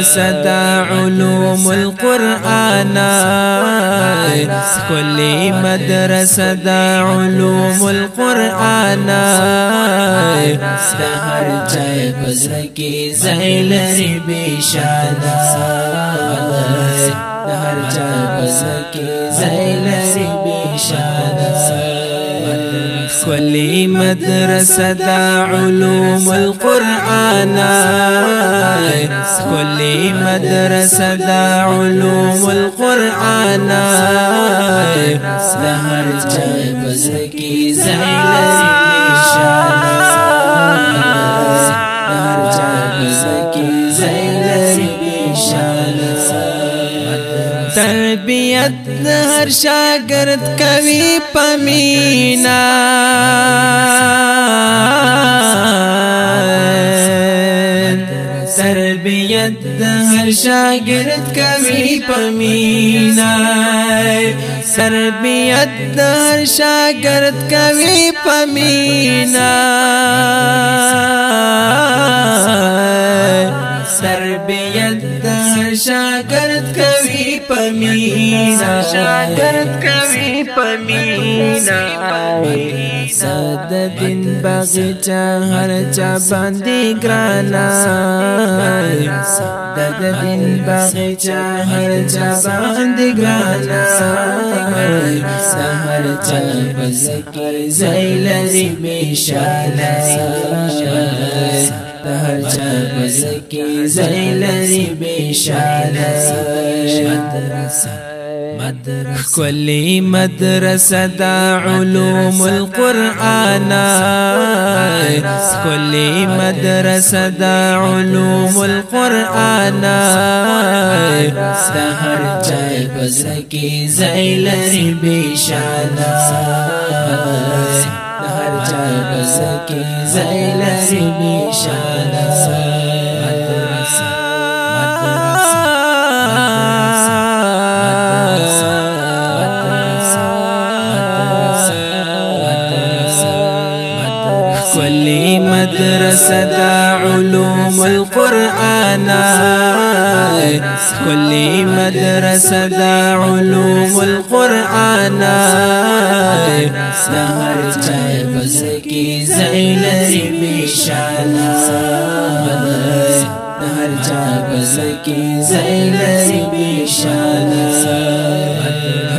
مدرسة دا علوم القرآن كل مدرسة دا علوم القرآن هر چای پزرکی زیلری بیشانا هر چای پزرکی زیلری بیشانا كل مدرسة دا علوم القرآن كل مدرسة دا علوم القرآن هر چای پزرکی زیلری بیشانا هر چای پزرکی زیلری بیشانا تربیت هر شاگرد کوي پمینا تربیت هر شاگرد کوي پمینا تربیت هر شاگرد کوي پمینا تربیت هر شاگرد کوي پمینا شاگرد کوي پمینا ساد دین باغچا هر چا باندې ګرانا ساد دین باغچا هر چا باندې ګرانا هر چا بذکر زیلری بیشانا هر چا بذکر زیلری بیشانا كل مدرسة دا علوم القرآن كل مدرسة دا علوم القرآن هر چای پزرکی زیلری بیشانا هر چای پزرکی زیلری بیشانا كل مدرسة دا علوم القرآن كل مدرسة دا علوم القرآن هر چای پزرکی زیلری بیشانا هر چای پزرکی زیلری بیشانا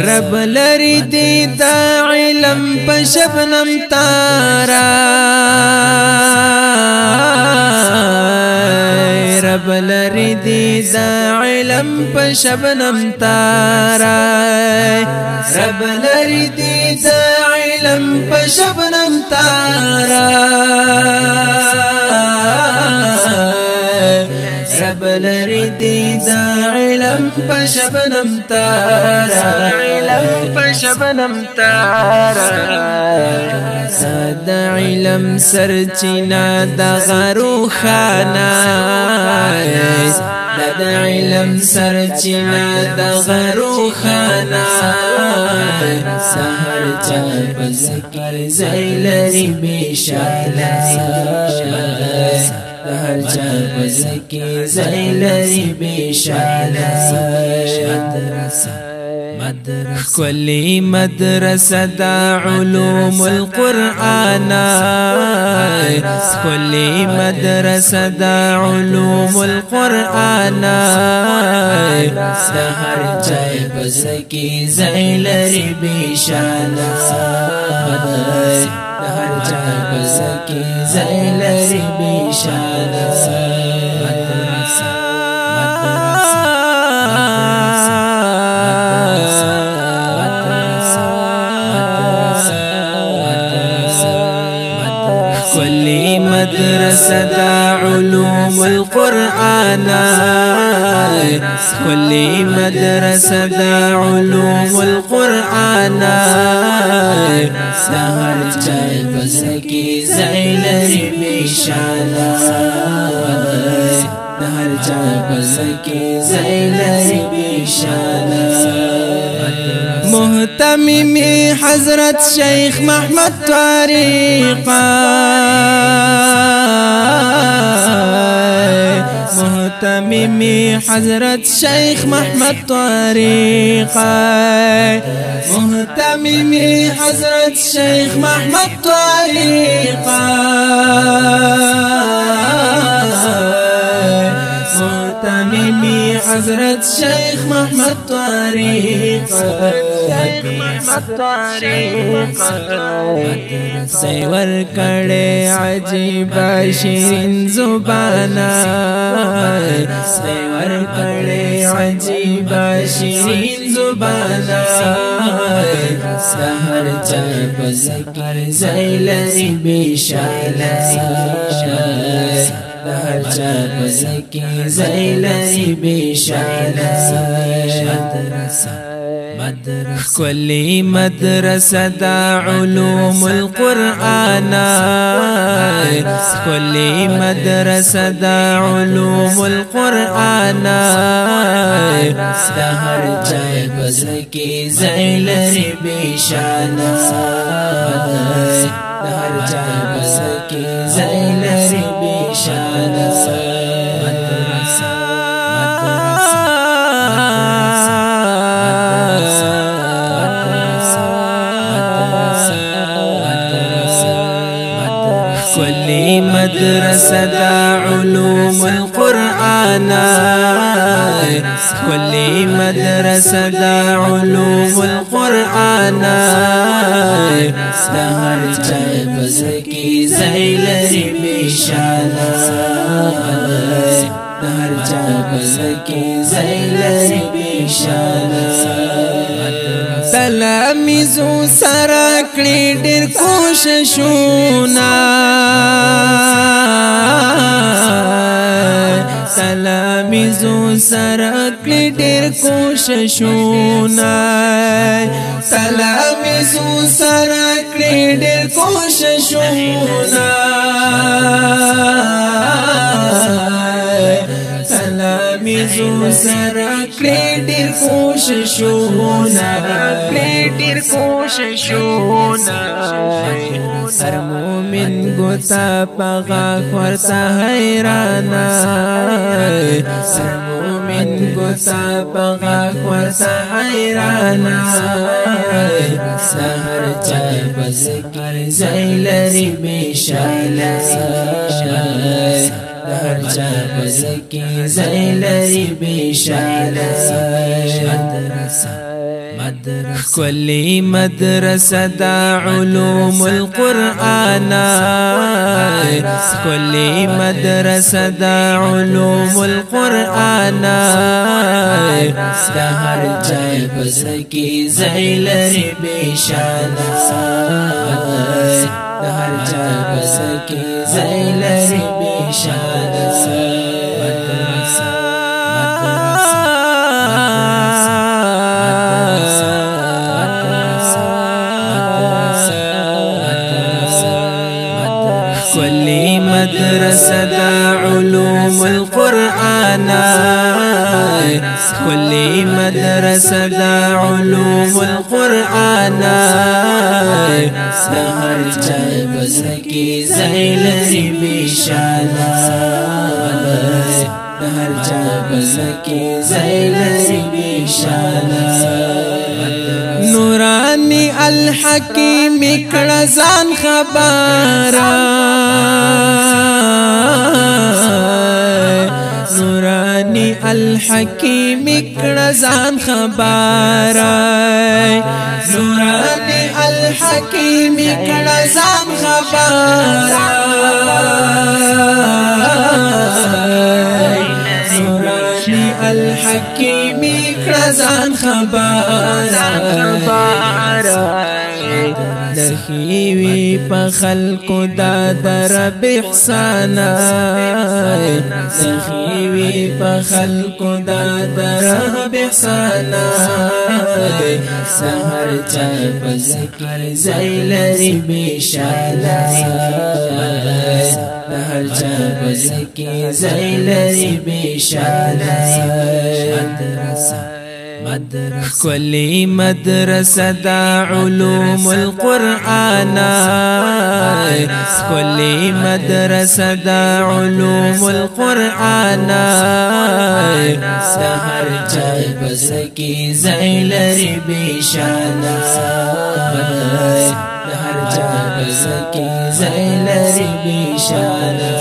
رب لری دی دا علم په شبنم تارا رب لری دی دا علم په شبنم تارا رب لری دی دا علم په شبنم تارا رب لری دی دا علم په شبنم تارا علم په شبنم تارا دا علم سرچینا دا غرو خانا دا علم سرچینا دا غرو خانا هر چا پزرکی زیلری بیشانا هر چا پزرکی زیلری بیشانا كل مدرسة دا علوم القرآن كل مدرسة دا علوم القرآن هر چای پزرکی زیلری بیشانا هر چای پزرکی زیلری بیشانا كل مدرسة دا علوم القرآن كل مدرسة دا علوم القرآن هر چای پزرکی زیلری بیشانا هر چای پزرکی زیلری بیشانا محتمم حضرت شیخ محمد طریقہ محتمي حضرت شيخ محمد طريقة محتمي حضرت شيخ محمد طريقة محتمي حضرت شيخ محمد طريقة سيور کڑے عجیب شیرین زبانا سیور کڑے عجیب شیرین زبانا سحر چپ ذکر زیلری بیشالا سحر چپ ذکر زیلری بیشالا كل مدرسة دا علوم القرآن كل مدرسة دا علوم القرآن سهر جاي بزكي زيلري بيشانا سهر جاي بزكي زيلري بيشانا كل مدرسة دا علوم القرآن كل مدرسة دا علوم القرآن سهر جاي بزكي زيلري بيشانا سهر جاي بزكي زيلري بيشانا تلاميذو سره کړي ډېر کوششونه تلاميذو سره کړي ډېر کوششونه تلاميذو سره کړي ډېر کوششونه تلاميذو سره کړي ډېر کوششونه هر مومن ګوتا پغا ورته حیرانا هر مومن ګوتا پغا ورته حیرانا سحر چای بذکر زیلری بیشالا سحر چای بذکر زیلری بیشالا كل مدرسة دا علوم القرآن كل مدرسة دا علوم القرآن سهر جاي بزكي زيلري بيشانا سهر جاي بزكي زيلري بيشانا كل مدرسة دا علوم القرآن كل مدرسة دا علوم القرآن سهر جاي بزكي زيلري بيشانا سهر جاي بزكي زيلري بيشانا نوراني الحكيم كرزان خبارا نوراني الحكيم كرزان خبارا نوراني الحكيم كرزان خبارا نوراني الحكيم كرزان خبارا دخیوی پا خلقو دا درب احسانا دخیوی پا خلقو دا درب احسانا سهر چای پا ذکر زیلری بیشالا سهر چای پا ذکر زیلری بیشالا كل مدرسة دا علوم القرآن كل مدرسة دا علوم القرآن سهر چای بسکی زیلری بیشانا سهر چای بسکی زیلری بیشانا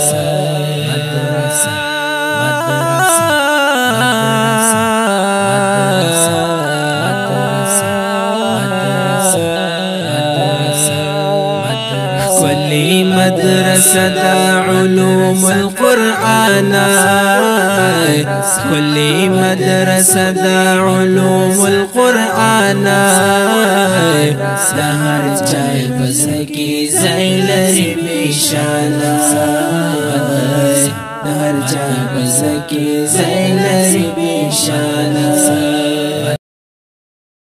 كل مدرسة دا علوم القرآن كل مدرسة دا علوم القرآن سهر چای بسکی زیلری بیشانا سهر چای بسکی زیلری بیشانا